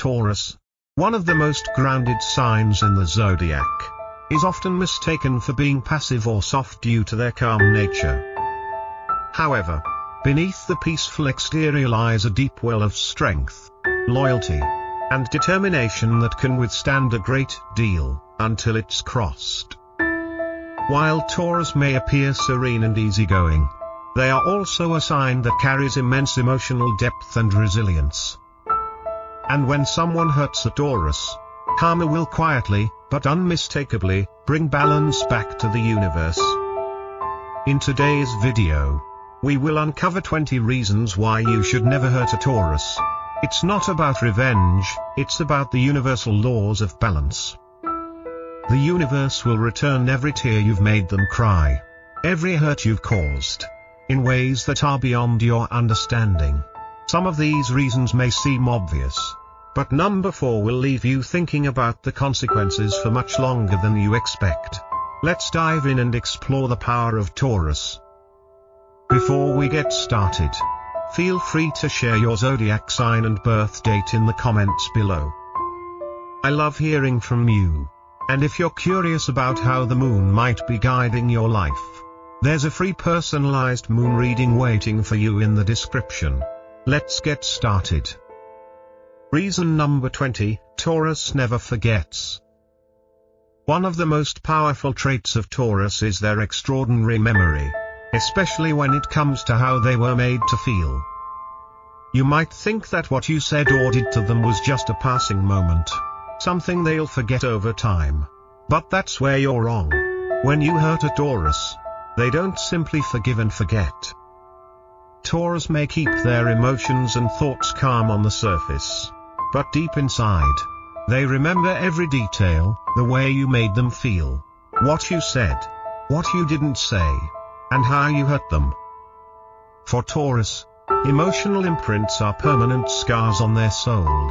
Taurus, one of the most grounded signs in the zodiac, is often mistaken for being passive or soft due to their calm nature. However, beneath the peaceful exterior lies a deep well of strength, loyalty, and determination that can withstand a great deal, until it's crossed. While Taurus may appear serene and easygoing, they are also a sign that carries immense emotional depth and resilience. And when someone hurts a Taurus, karma will quietly, but unmistakably, bring balance back to the universe. In today's video, we will uncover 20 reasons why you should never hurt a Taurus. It's not about revenge, it's about the universal laws of balance. The universe will return every tear you've made them cry, every hurt you've caused, in ways that are beyond your understanding. Some of these reasons may seem obvious, but number 4 will leave you thinking about the consequences for much longer than you expect. Let's dive in and explore the power of Taurus. Before we get started, feel free to share your zodiac sign and birth date in the comments below. I love hearing from you. And if you're curious about how the moon might be guiding your life, there's a free personalized moon reading waiting for you in the description. Let's get started. Reason number 20, Taurus never forgets. One of the most powerful traits of Taurus is their extraordinary memory, especially when it comes to how they were made to feel. You might think that what you said or did to them was just a passing moment, something they'll forget over time. But that's where you're wrong. When you hurt a Taurus, they don't simply forgive and forget. Taurus may keep their emotions and thoughts calm on the surface, but deep inside, they remember every detail, the way you made them feel, what you said, what you didn't say, and how you hurt them. For Taurus, emotional imprints are permanent scars on their soul.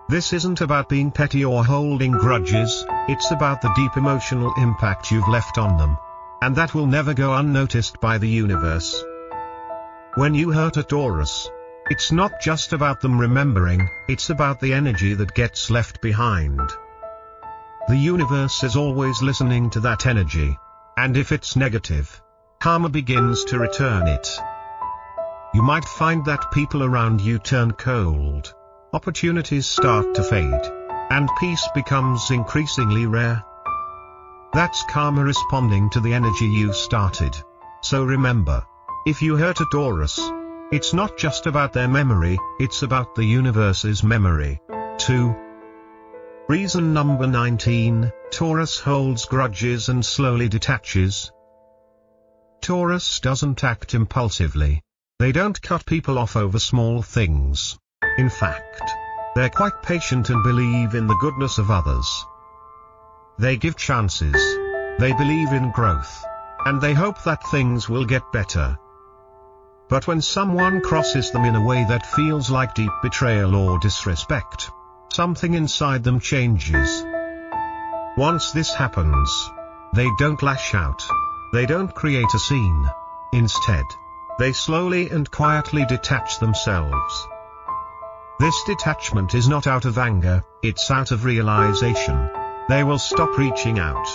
This isn't about being petty or holding grudges, it's about the deep emotional impact you've left on them, and that will never go unnoticed by the universe. When you hurt a Taurus, it's not just about them remembering, it's about the energy that gets left behind. The universe is always listening to that energy, and if it's negative, karma begins to return it. You might find that people around you turn cold, opportunities start to fade, and peace becomes increasingly rare. That's karma responding to the energy you started. So remember, if you hurt a Taurus, it's not just about their memory, it's about the universe's memory, too. Reason number 19, Taurus holds grudges and slowly detaches. Taurus doesn't act impulsively. They don't cut people off over small things. In fact, they're quite patient and believe in the goodness of others. They give chances, they believe in growth, and they hope that things will get better. But when someone crosses them in a way that feels like deep betrayal or disrespect, something inside them changes. Once this happens, they don't lash out, they don't create a scene. Instead, they slowly and quietly detach themselves. This detachment is not out of anger, it's out of realization. They will stop reaching out,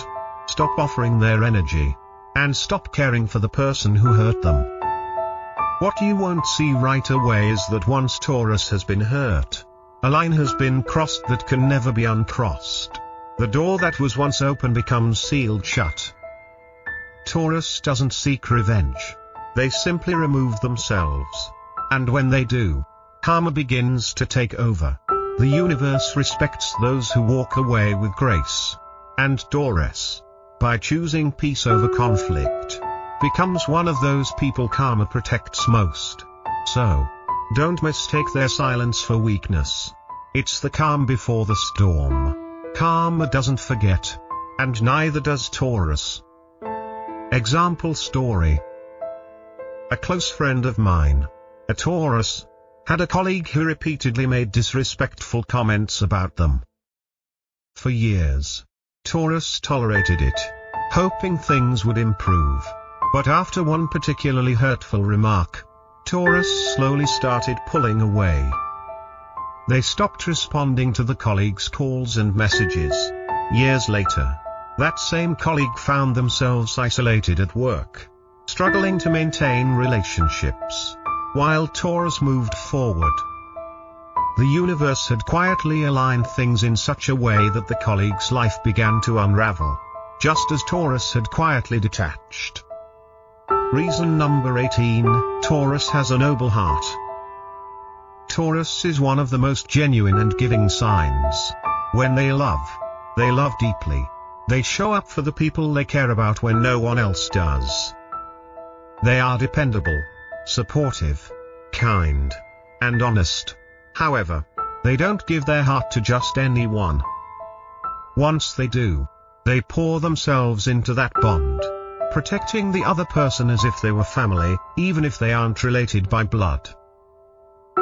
stop offering their energy, and stop caring for the person who hurt them. What you won't see right away is that once Taurus has been hurt, a line has been crossed that can never be uncrossed. The door that was once open becomes sealed shut. Taurus doesn't seek revenge. They simply remove themselves. And when they do, karma begins to take over. The universe respects those who walk away with grace. And Taurus, by choosing peace over conflict, becomes one of those people karma protects most. So, don't mistake their silence for weakness. It's the calm before the storm. Karma doesn't forget, and neither does Taurus. Example story. A close friend of mine, a Taurus, had a colleague who repeatedly made disrespectful comments about them. For years, Taurus tolerated it, hoping things would improve. But after one particularly hurtful remark, Taurus slowly started pulling away. They stopped responding to the colleague's calls and messages. Years later, that same colleague found themselves isolated at work, struggling to maintain relationships, while Taurus moved forward. The universe had quietly aligned things in such a way that the colleague's life began to unravel, just as Taurus had quietly detached. Reason number 18, Taurus has a noble heart. Taurus is one of the most genuine and giving signs. When they love deeply. They show up for the people they care about when no one else does. They are dependable, supportive, kind, and honest. However, they don't give their heart to just anyone. Once they do, they pour themselves into that bond, protecting the other person as if they were family, even if they aren't related by blood.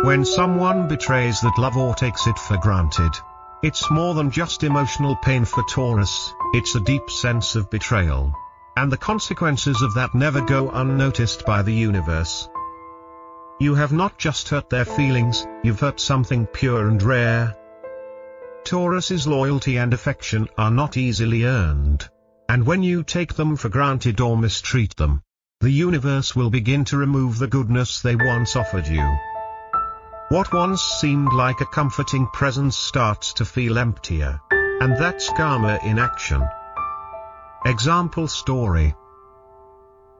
When someone betrays that love or takes it for granted, it's more than just emotional pain for Taurus, it's a deep sense of betrayal. And the consequences of that never go unnoticed by the universe. You have not just hurt their feelings, you've hurt something pure and rare. Taurus's loyalty and affection are not easily earned. And when you take them for granted or mistreat them, the universe will begin to remove the goodness they once offered you. What once seemed like a comforting presence starts to feel emptier. And that's karma in action. Example story.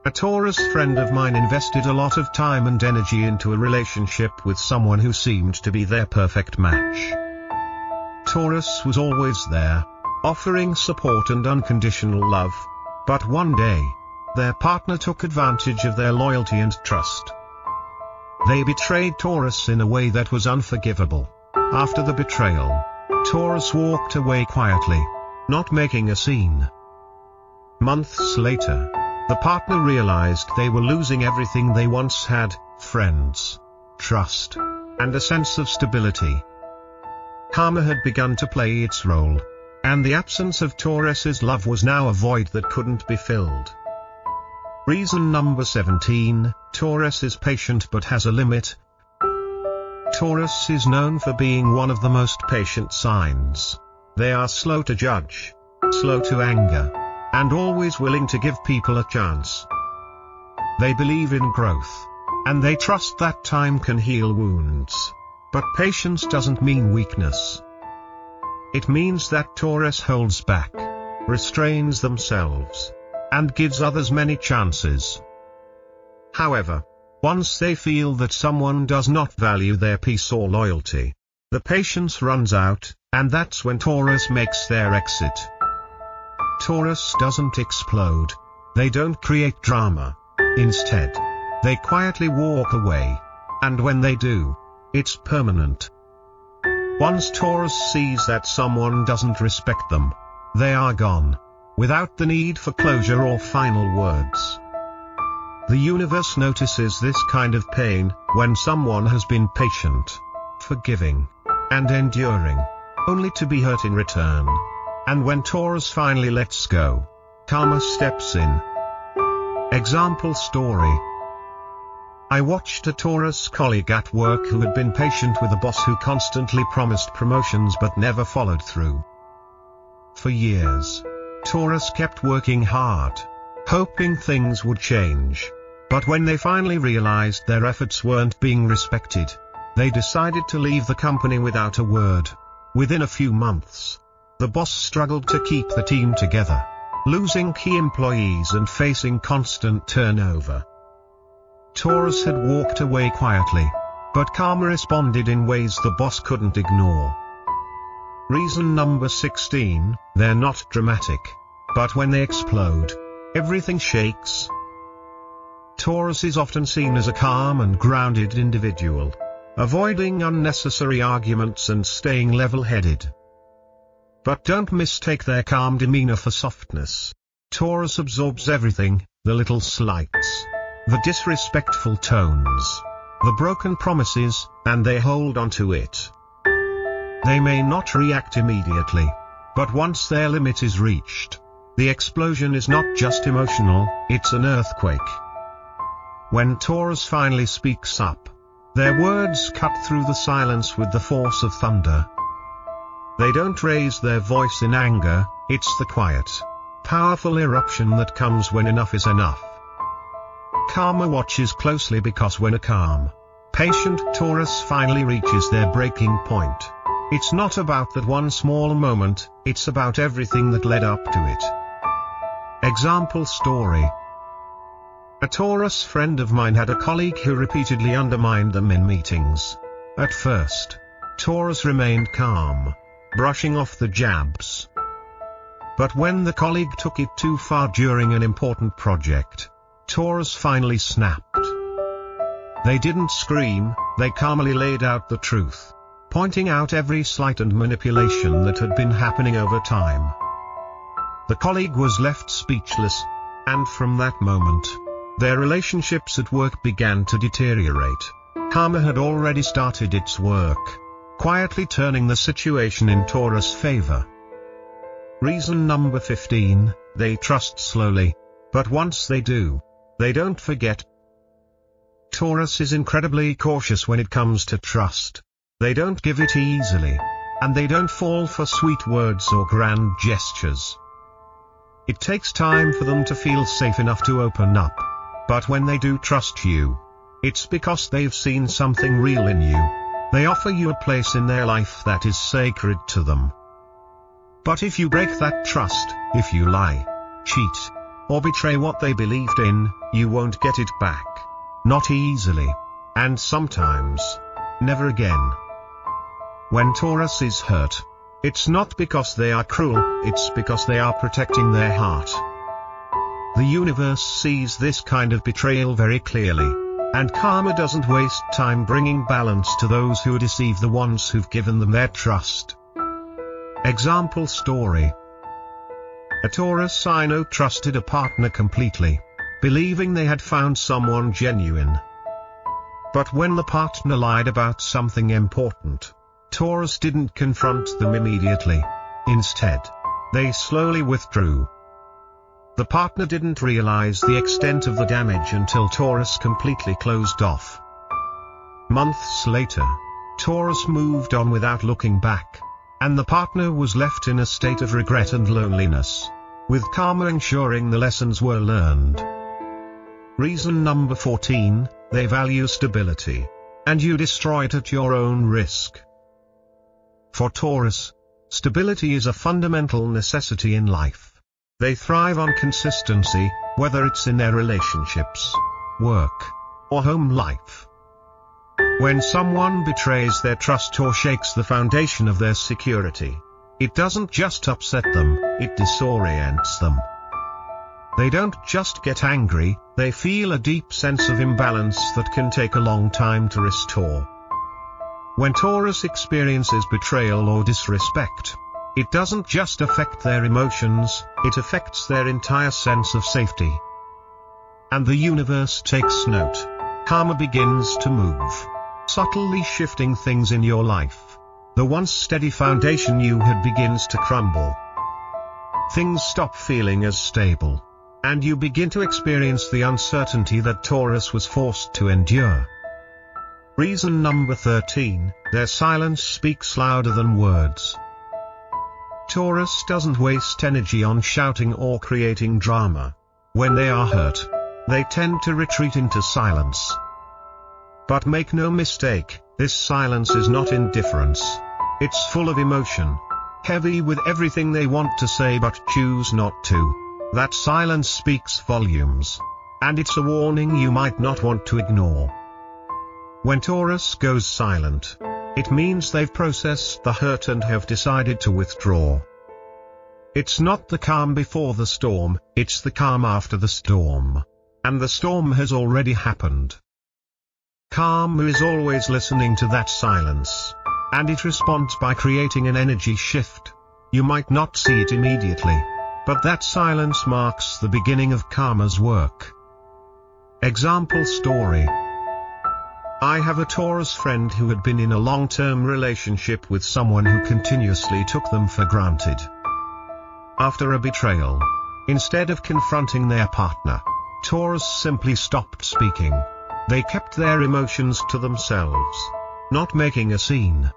A Taurus friend of mine invested a lot of time and energy into a relationship with someone who seemed to be their perfect match. Taurus was always there, offering support and unconditional love. But one day, their partner took advantage of their loyalty and trust. They betrayed Taurus in a way that was unforgivable. After the betrayal, Taurus walked away quietly, not making a scene. Months later, the partner realized they were losing everything they once had: friends, trust, and a sense of stability. Karma had begun to play its role, and the absence of Taurus's love was now a void that couldn't be filled. Reason number 17, Taurus is patient but has a limit. Taurus is known for being one of the most patient signs. They are slow to judge, slow to anger, and always willing to give people a chance. They believe in growth, and they trust that time can heal wounds. But patience doesn't mean weakness. It means that Taurus holds back, restrains themselves, and gives others many chances. However, once they feel that someone does not value their peace or loyalty, the patience runs out, and that's when Taurus makes their exit. Taurus doesn't explode. They don't create drama. Instead, they quietly walk away. And when they do, it's permanent. Once Taurus sees that someone doesn't respect them, they are gone, without the need for closure or final words. The universe notices this kind of pain when someone has been patient, forgiving, and enduring, only to be hurt in return. And when Taurus finally lets go, karma steps in. Example story. I watched a Taurus colleague at work who had been patient with a boss who constantly promised promotions but never followed through. For years, Taurus kept working hard, hoping things would change. But when they finally realized their efforts weren't being respected, they decided to leave the company without a word. Within a few months, the boss struggled to keep the team together, losing key employees and facing constant turnover. Taurus had walked away quietly, but karma responded in ways the boss couldn't ignore. Reason number 16, they're not dramatic. But when they explode, everything shakes. Taurus is often seen as a calm and grounded individual, avoiding unnecessary arguments and staying level-headed. But don't mistake their calm demeanor for softness. Taurus absorbs everything, the little slights, the disrespectful tones, the broken promises, and they hold on to it. They may not react immediately, but once their limit is reached, the explosion is not just emotional, it's an earthquake. When Taurus finally speaks up, Their words cut through the silence with the force of thunder. They don't raise their voice in anger, it's the quiet, powerful eruption that comes when enough is enough. Karma watches closely because when a calm, patient Taurus finally reaches their breaking point, it's not about that one small moment, it's about everything that led up to it. Example story. A Taurus friend of mine had a colleague who repeatedly undermined them in meetings. At first, Taurus remained calm, brushing off the jabs. But when the colleague took it too far during an important project, Taurus finally snapped. They didn't scream, they calmly laid out the truth, pointing out every slight and manipulation that had been happening over time. The colleague was left speechless, and from that moment, their relationships at work began to deteriorate. Karma had already started its work, quietly turning the situation in Taurus' favor. Reason number 15, they trust slowly, but once they do, they don't forget. Taurus is incredibly cautious when it comes to trust. They don't give it easily, and they don't fall for sweet words or grand gestures. It takes time for them to feel safe enough to open up, but when they do trust you, it's because they've seen something real in you. They offer you a place in their life that is sacred to them. But if you break that trust, if you lie, cheat, or betray what they believed in, you won't get it back. Not easily. And sometimes, never again. When Taurus is hurt, it's not because they are cruel, it's because they are protecting their heart. The universe sees this kind of betrayal very clearly, and karma doesn't waste time bringing balance to those who deceive the ones who've given them their trust. Example story. A Taurus I know trusted a partner completely, believing they had found someone genuine. But when the partner lied about something important, Taurus didn't confront them immediately. Instead, they slowly withdrew. The partner didn't realize the extent of the damage until Taurus completely closed off. Months later, Taurus moved on without looking back, and the partner was left in a state of regret and loneliness, with karma ensuring the lessons were learned. Reason number 14, they value stability, and you destroy it at your own risk. For Taurus, stability is a fundamental necessity in life. They thrive on consistency, whether it's in their relationships, work, or home life. When someone betrays their trust or shakes the foundation of their security, it doesn't just upset them, it disorients them. They don't just get angry, they feel a deep sense of imbalance that can take a long time to restore. When Taurus experiences betrayal or disrespect, it doesn't just affect their emotions, it affects their entire sense of safety. And the universe takes note. Karma begins to move, subtly shifting things in your life. The once steady foundation you had begins to crumble. Things stop feeling as stable, and you begin to experience the uncertainty that Taurus was forced to endure. Reason number 13, their silence speaks louder than words. Taurus doesn't waste energy on shouting or creating drama. When they are hurt, they tend to retreat into silence. But make no mistake, this silence is not indifference. It's full of emotion, heavy with everything they want to say but choose not to. That silence speaks volumes, and it's a warning you might not want to ignore. When Taurus goes silent, it means they've processed the hurt and have decided to withdraw. It's not the calm before the storm, it's the calm after the storm. And the storm has already happened. Karma is always listening to that silence, and it responds by creating an energy shift. You might not see it immediately, but that silence marks the beginning of karma's work. Example story. I have a Taurus friend who had been in a long-term relationship with someone who continuously took them for granted. After a betrayal, instead of confronting their partner, Taurus simply stopped speaking. They kept their emotions to themselves, not making a scene.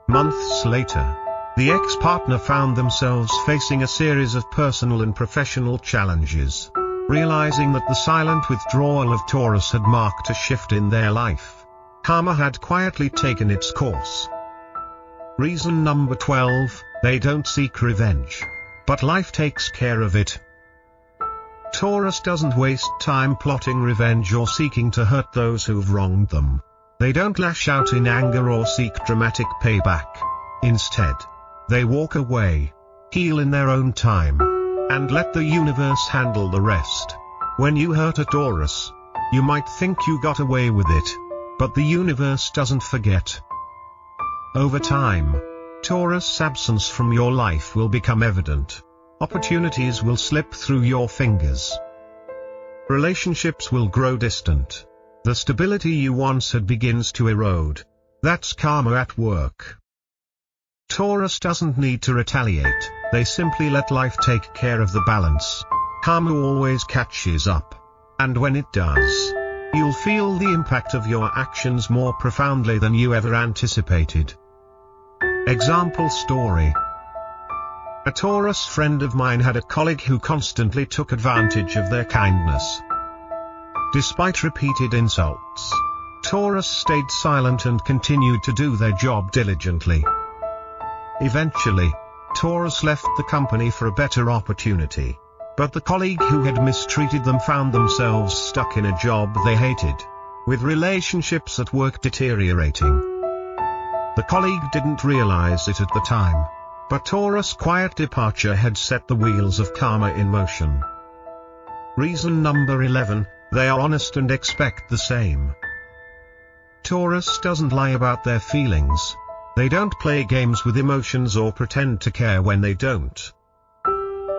Months later, the ex-partner found themselves facing a series of personal and professional challenges, realizing that the silent withdrawal of Taurus had marked a shift in their life. Karma had quietly taken its course. Reason number 12, they don't seek revenge, but life takes care of it. Taurus doesn't waste time plotting revenge or seeking to hurt those who've wronged them. They don't lash out in anger or seek dramatic payback. Instead, they walk away, heal in their own time, and let the universe handle the rest. When you hurt a Taurus, you might think you got away with it, but the universe doesn't forget. Over time, Taurus' absence from your life will become evident. Opportunities will slip through your fingers. Relationships will grow distant. The stability you once had begins to erode. That's karma at work. Taurus doesn't need to retaliate, they simply let life take care of the balance. Karma always catches up. And when it does, you'll feel the impact of your actions more profoundly than you ever anticipated. Example story. A Taurus friend of mine had a colleague who constantly took advantage of their kindness. Despite repeated insults, Taurus stayed silent and continued to do their job diligently. Eventually, Taurus left the company for a better opportunity, but the colleague who had mistreated them found themselves stuck in a job they hated, with relationships at work deteriorating. The colleague didn't realize it at the time, but Taurus' quiet departure had set the wheels of karma in motion. Reason number 11, they are honest and expect the same. Taurus doesn't lie about their feelings. They don't play games with emotions or pretend to care when they don't.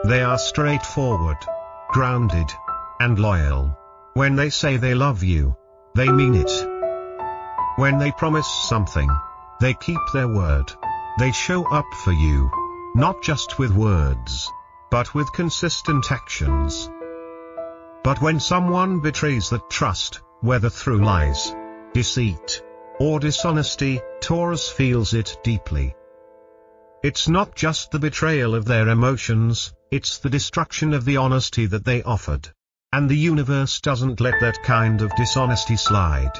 They are straightforward, grounded, and loyal. When they say they love you, they mean it. When they promise something, they keep their word. They show up for you, not just with words, but with consistent actions. But when someone betrays that trust, whether through lies, deceit, or dishonesty, Taurus feels it deeply. It's not just the betrayal of their emotions, it's the destruction of the honesty that they offered. And the universe doesn't let that kind of dishonesty slide.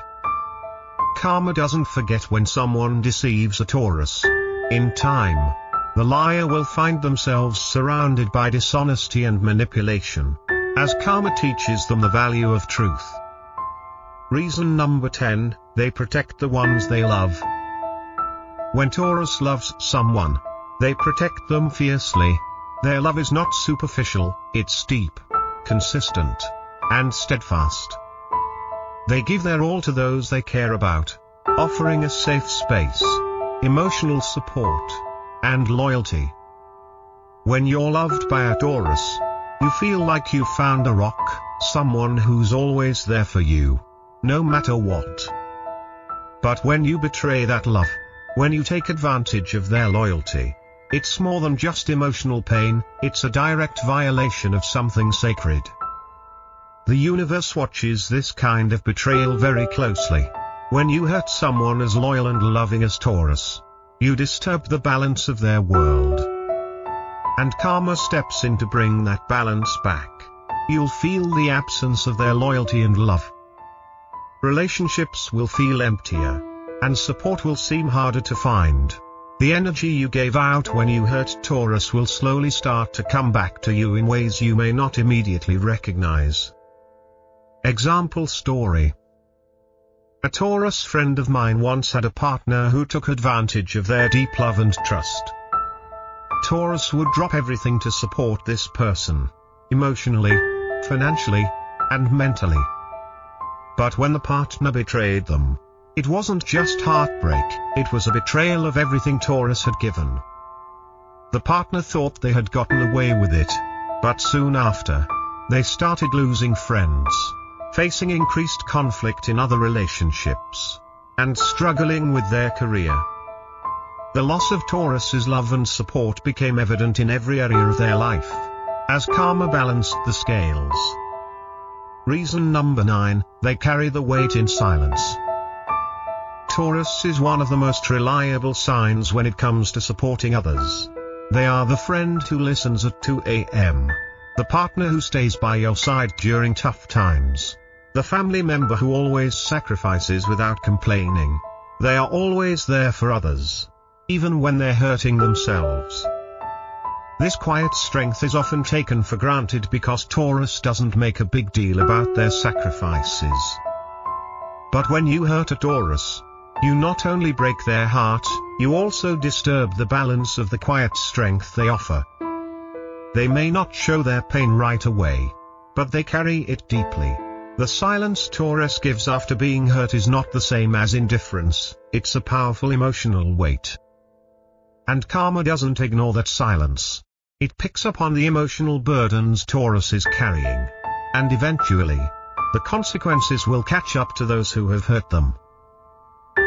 Karma doesn't forget when someone deceives a Taurus. In time, the liar will find themselves surrounded by dishonesty and manipulation, as karma teaches them the value of truth. Reason number 10, they protect the ones they love. When Taurus loves someone, they protect them fiercely. Their love is not superficial, it's deep, consistent, and steadfast. They give their all to those they care about, offering a safe space, emotional support, and loyalty. When you're loved by a Taurus, you feel like you've found a rock, someone who's always there for you, no matter what. But when you betray that love, when you take advantage of their loyalty, it's more than just emotional pain, it's a direct violation of something sacred. The universe watches this kind of betrayal very closely. When you hurt someone as loyal and loving as Taurus, you disturb the balance of their world. And karma steps in to bring that balance back. You'll feel the absence of their loyalty and love. Relationships will feel emptier, and support will seem harder to find. The energy you gave out when you hurt Taurus will slowly start to come back to you in ways you may not immediately recognize. Example story. A Taurus friend of mine once had a partner who took advantage of their deep love and trust. Taurus would drop everything to support this person, emotionally, financially, and mentally. But when the partner betrayed them, it wasn't just heartbreak, it was a betrayal of everything Taurus had given. The partner thought they had gotten away with it, but soon after, they started losing friends, facing increased conflict in other relationships, and struggling with their career. The loss of Taurus's love and support became evident in every area of their life, as karma balanced the scales. Reason number 9, they carry the weight in silence. Taurus is one of the most reliable signs when it comes to supporting others. They are the friend who listens at 2 a.m., the partner who stays by your side during tough times, the family member who always sacrifices without complaining. They are always there for others, even when they're hurting themselves. This quiet strength is often taken for granted because Taurus doesn't make a big deal about their sacrifices. But when you hurt a Taurus, you not only break their heart, you also disturb the balance of the quiet strength they offer. They may not show their pain right away, but they carry it deeply. The silence Taurus gives after being hurt is not the same as indifference, it's a powerful emotional weight. And karma doesn't ignore that silence. It picks up on the emotional burdens Taurus is carrying. And eventually, the consequences will catch up to those who have hurt them.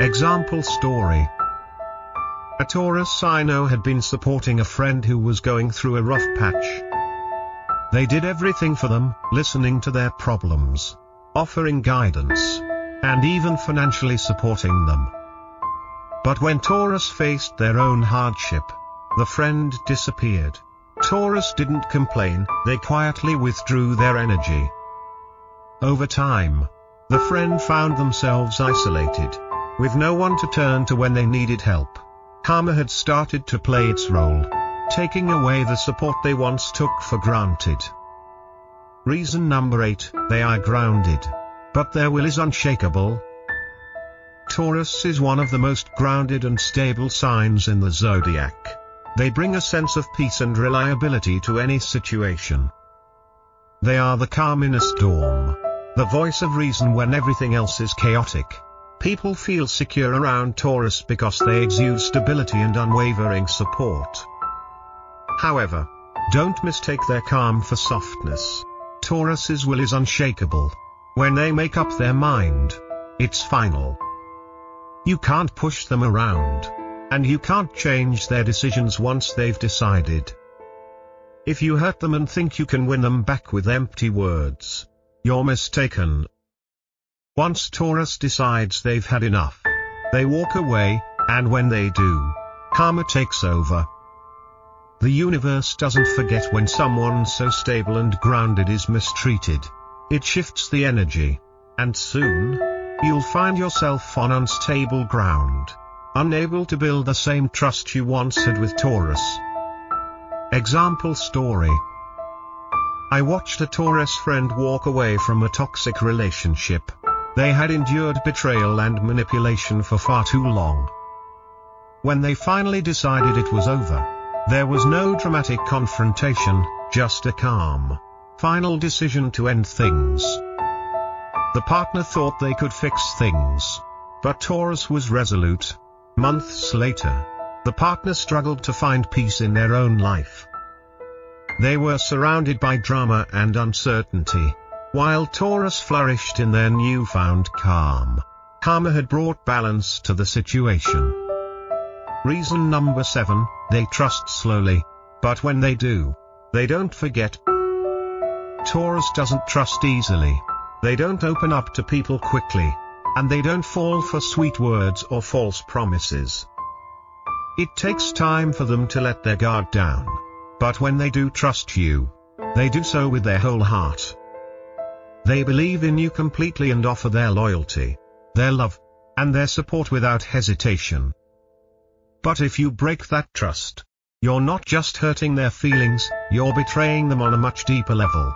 Example story. A Taurus I know had been supporting a friend who was going through a rough patch. They did everything for them, listening to their problems, offering guidance, and even financially supporting them. But when Taurus faced their own hardship, the friend disappeared. Taurus didn't complain, they quietly withdrew their energy. Over time, the friend found themselves isolated, with no one to turn to when they needed help. Karma had started to play its role, taking away the support they once took for granted. Reason number 8, they are grounded, but their will is unshakable. Taurus is one of the most grounded and stable signs in the zodiac. They bring a sense of peace and reliability to any situation. They are the calm inner storm, the voice of reason when everything else is chaotic. People feel secure around Taurus because they exude stability and unwavering support. However, don't mistake their calm for softness. Taurus's will is unshakable. When they make up their mind, it's final. You can't push them around, and you can't change their decisions once they've decided. If you hurt them and think you can win them back with empty words, you're mistaken. Once Taurus decides they've had enough, they walk away, and when they do, karma takes over. The universe doesn't forget when someone so stable and grounded is mistreated. It shifts the energy, and soon, you'll find yourself on unstable ground, unable to build the same trust you once had with Taurus. Example story. I watched a Taurus friend walk away from a toxic relationship. They had endured betrayal and manipulation for far too long. When they finally decided it was over, there was no dramatic confrontation, just a calm, final decision to end things. The partner thought they could fix things, but Taurus was resolute. Months later, the partner struggled to find peace in their own life. They were surrounded by drama and uncertainty, while Taurus flourished in their newfound calm. Karma had brought balance to the situation. Reason number 7, they trust slowly, but when they do, they don't forget. Taurus doesn't trust easily. They don't open up to people quickly, and they don't fall for sweet words or false promises. It takes time for them to let their guard down, but when they do trust you, they do so with their whole heart. They believe in you completely and offer their loyalty, their love, and their support without hesitation. But if you break that trust, you're not just hurting their feelings, you're betraying them on a much deeper level.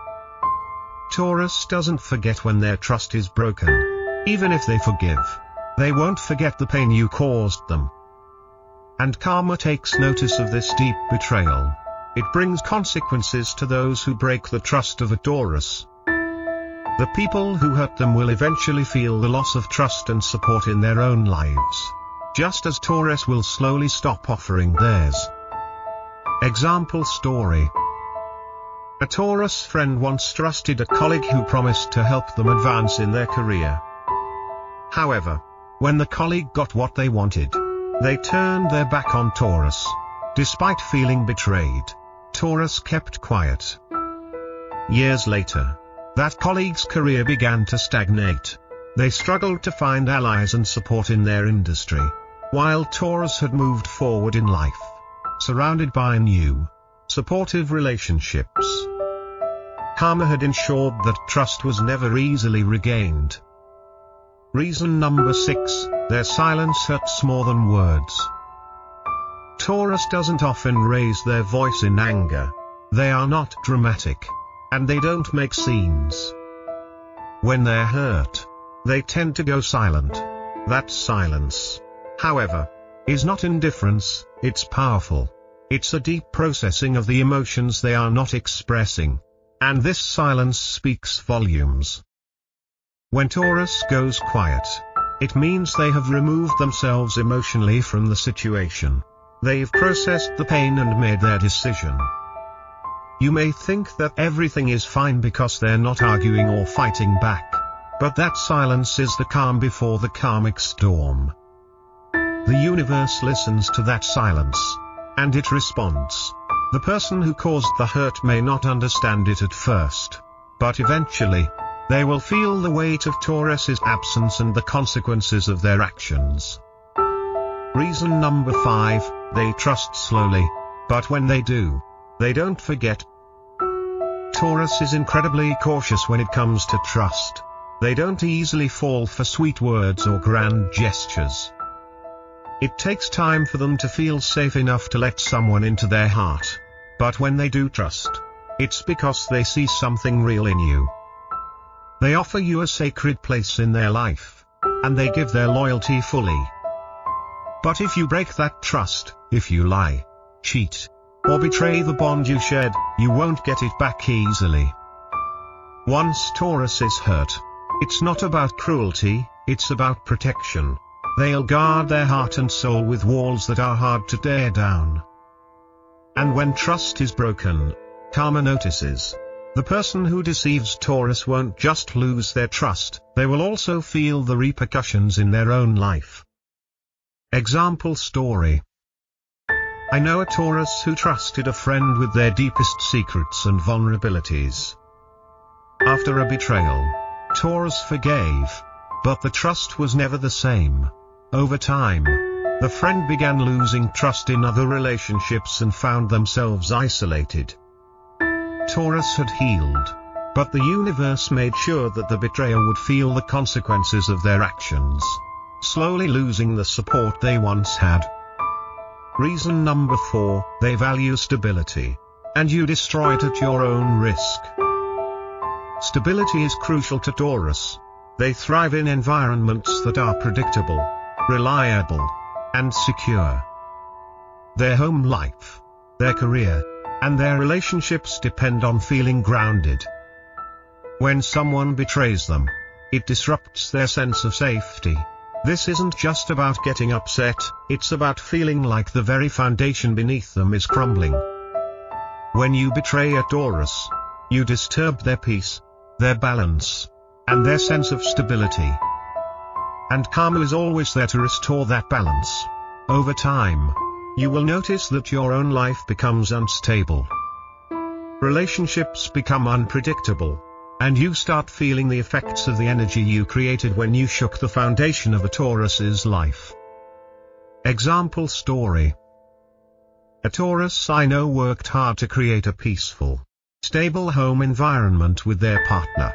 Taurus doesn't forget when their trust is broken. Even if they forgive, they won't forget the pain you caused them. And karma takes notice of this deep betrayal. It brings consequences to those who break the trust of a Taurus. The people who hurt them will eventually feel the loss of trust and support in their own lives, just as Taurus will slowly stop offering theirs. Example story. A Taurus friend once trusted a colleague who promised to help them advance in their career. However, when the colleague got what they wanted, they turned their back on Taurus. Despite feeling betrayed, Taurus kept quiet. Years later, That colleague's career began to stagnate. They struggled to find allies and support in their industry, while Taurus had moved forward in life, surrounded by new, supportive relationships. Karma had ensured that trust was never easily regained. Reason number 6, their silence hurts more than words. Taurus doesn't often raise their voice in anger. They are not dramatic, and they don't make scenes. When they're hurt, they tend to go silent. That silence, however, is not indifference, it's powerful. It's a deep processing of the emotions they are not expressing. And this silence speaks volumes. When Taurus goes quiet, it means they have removed themselves emotionally from the situation. They've processed the pain and made their decision. You may think that everything is fine because they're not arguing or fighting back. But that silence is the calm before the karmic storm. The universe listens to that silence, and it responds. The person who caused the hurt may not understand it at first, but eventually, they will feel the weight of Taurus's absence and the consequences of their actions. Reason number 5, they trust slowly, but when they do, they don't forget. Taurus is incredibly cautious when it comes to trust. They don't easily fall for sweet words or grand gestures. It takes time for them to feel safe enough to let someone into their heart. But when they do trust, it's because they see something real in you. They offer you a sacred place in their life, and they give their loyalty fully. But if you break that trust, if you lie, cheat, or betray the bond you shared, you won't get it back easily. Once Taurus is hurt, it's not about cruelty, it's about protection. They'll guard their heart and soul with walls that are hard to tear down. And when trust is broken, karma notices. The person who deceives Taurus won't just lose their trust, they will also feel the repercussions in their own life. Example story. I know a Taurus who trusted a friend with their deepest secrets and vulnerabilities. After a betrayal, Taurus forgave, but the trust was never the same. Over time, the friend began losing trust in other relationships and found themselves isolated. Taurus had healed, but the universe made sure that the betrayer would feel the consequences of their actions, slowly losing the support they once had. Reason number 4, they value stability, and you destroy it at your own risk. Stability is crucial to Taurus. They thrive in environments that are predictable, reliable, and secure. Their home life, their career, and their relationships depend on feeling grounded. When someone betrays them, it disrupts their sense of safety. This isn't just about getting upset, it's about feeling like the very foundation beneath them is crumbling. When you betray a Taurus, you disturb their peace, their balance, and their sense of stability. And karma is always there to restore that balance. Over time, you will notice that your own life becomes unstable. Relationships become unpredictable, and you start feeling the effects of the energy you created when you shook the foundation of a Taurus's life. Example story. A Taurus I know worked hard to create a peaceful, stable home environment with their partner.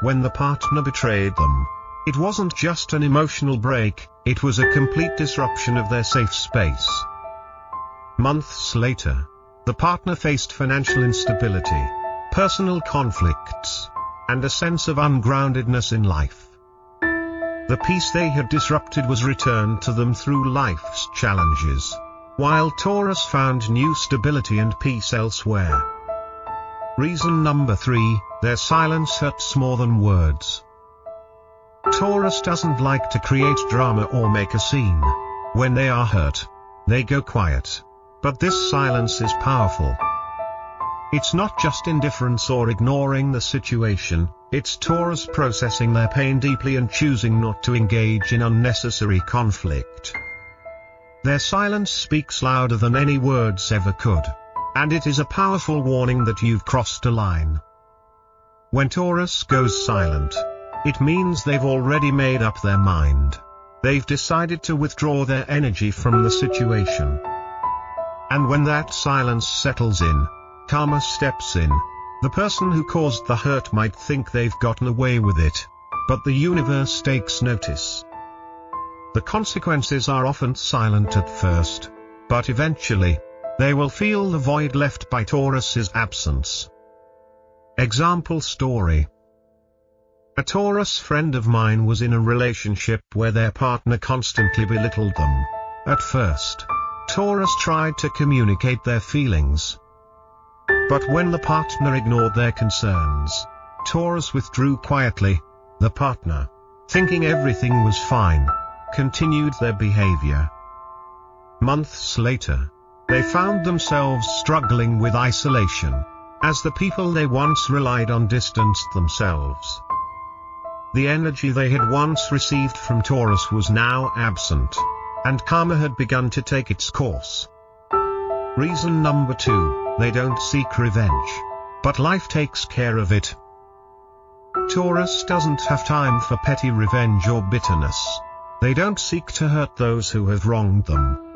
When the partner betrayed them, it wasn't just an emotional break, it was a complete disruption of their safe space. Months later, the partner faced financial instability, personal conflicts, and a sense of ungroundedness in life. The peace they had disrupted was returned to them through life's challenges, while Taurus found new stability and peace elsewhere. Reason number 3, their silence hurts more than words. Taurus doesn't like to create drama or make a scene. When they are hurt, they go quiet. But this silence is powerful. It's not just indifference or ignoring the situation, it's Taurus processing their pain deeply and choosing not to engage in unnecessary conflict. Their silence speaks louder than any words ever could. And it is a powerful warning that you've crossed a line. When Taurus goes silent, it means they've already made up their mind. They've decided to withdraw their energy from the situation. And when that silence settles in, karma steps in. The person who caused the hurt might think they've gotten away with it, but the universe takes notice. The consequences are often silent at first, but eventually, they will feel the void left by Taurus's absence. Example story. A Taurus friend of mine was in a relationship where their partner constantly belittled them. At first, Taurus tried to communicate their feelings. But when the partner ignored their concerns, Taurus withdrew quietly. The partner, thinking everything was fine, continued their behavior. Months later, they found themselves struggling with isolation, as the people they once relied on distanced themselves. The energy they had once received from Taurus was now absent, and karma had begun to take its course. Reason number 2, they don't seek revenge, but life takes care of it. Taurus doesn't have time for petty revenge or bitterness. They don't seek to hurt those who have wronged them.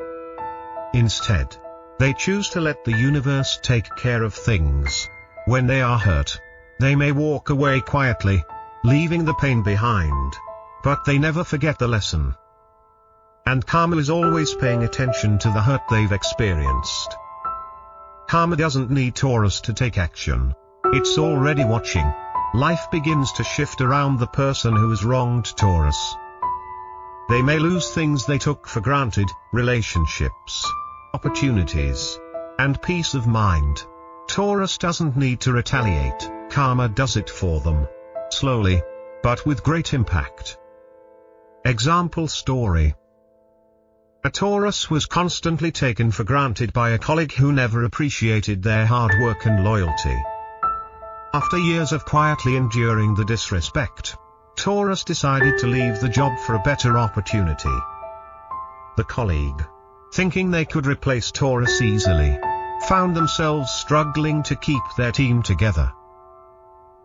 Instead, they choose to let the universe take care of things. When they are hurt, they may walk away quietly, leaving the pain behind, but they never forget the lesson. And karma is always paying attention to the hurt they've experienced. Karma doesn't need Taurus to take action. It's already watching. Life begins to shift around the person who has wronged Taurus. They may lose things they took for granted, relationships, opportunities, and peace of mind. Taurus doesn't need to retaliate, karma does it for them. Slowly, but with great impact. Example story. A Taurus was constantly taken for granted by a colleague who never appreciated their hard work and loyalty. After years of quietly enduring the disrespect, Taurus decided to leave the job for a better opportunity. The colleague, thinking they could replace Taurus easily, found themselves struggling to keep their team together.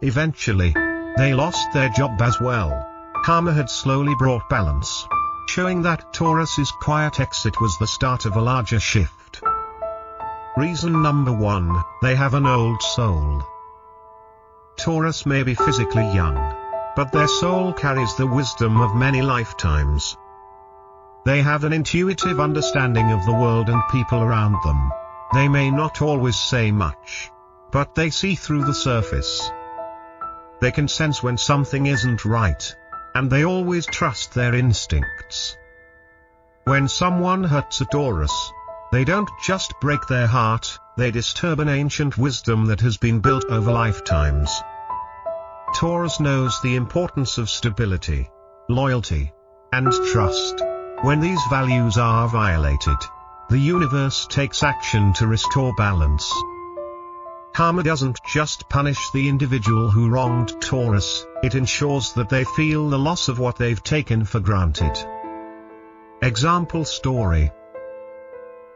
Eventually, they lost their job as well. Karma had slowly brought balance, showing that Taurus's quiet exit was the start of a larger shift. Reason number 1, they have an old soul. Taurus may be physically young, but their soul carries the wisdom of many lifetimes. They have an intuitive understanding of the world and people around them. They may not always say much, but they see through the surface. They can sense when something isn't right, and they always trust their instincts. When someone hurts a Taurus, they don't just break their heart, they disturb an ancient wisdom that has been built over lifetimes. Taurus knows the importance of stability, loyalty, and trust. When these values are violated, the universe takes action to restore balance. Karma doesn't just punish the individual who wronged Taurus, it ensures that they feel the loss of what they've taken for granted. Example story.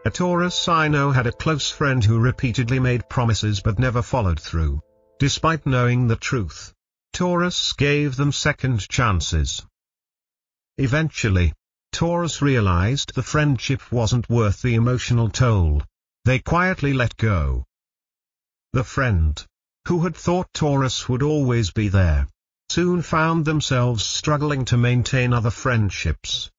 A Taurus I know had a close friend who repeatedly made promises but never followed through. Despite knowing the truth, Taurus gave them second chances. Eventually, Taurus realized the friendship wasn't worth the emotional toll. They quietly let go. The friend, who had thought Taurus would always be there, soon found themselves struggling to maintain other friendships.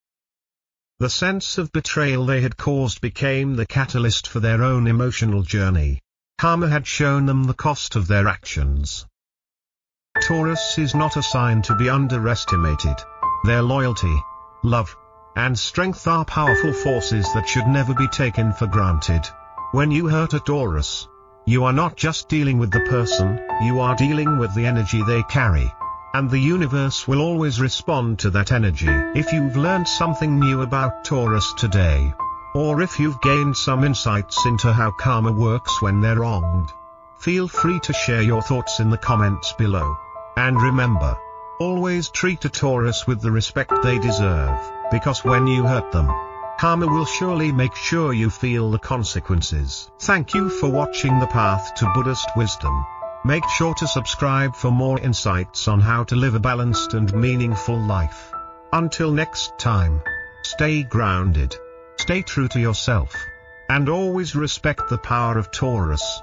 The sense of betrayal they had caused became the catalyst for their own emotional journey. Karma had shown them the cost of their actions. Taurus is not a sign to be underestimated. Their loyalty, love, and strength are powerful forces that should never be taken for granted. When you hurt a Taurus, you are not just dealing with the person, you are dealing with the energy they carry. And the universe will always respond to that energy. If you've learned something new about Taurus today, or if you've gained some insights into how karma works when they're wronged, feel free to share your thoughts in the comments below. And remember, always treat a Taurus with the respect they deserve, because when you hurt them, karma will surely make sure you feel the consequences. Thank you for watching the Path to Buddhist Wisdom. Make sure to subscribe for more insights on how to live a balanced and meaningful life. Until next time, stay grounded, stay true to yourself, and always respect the power of Taurus.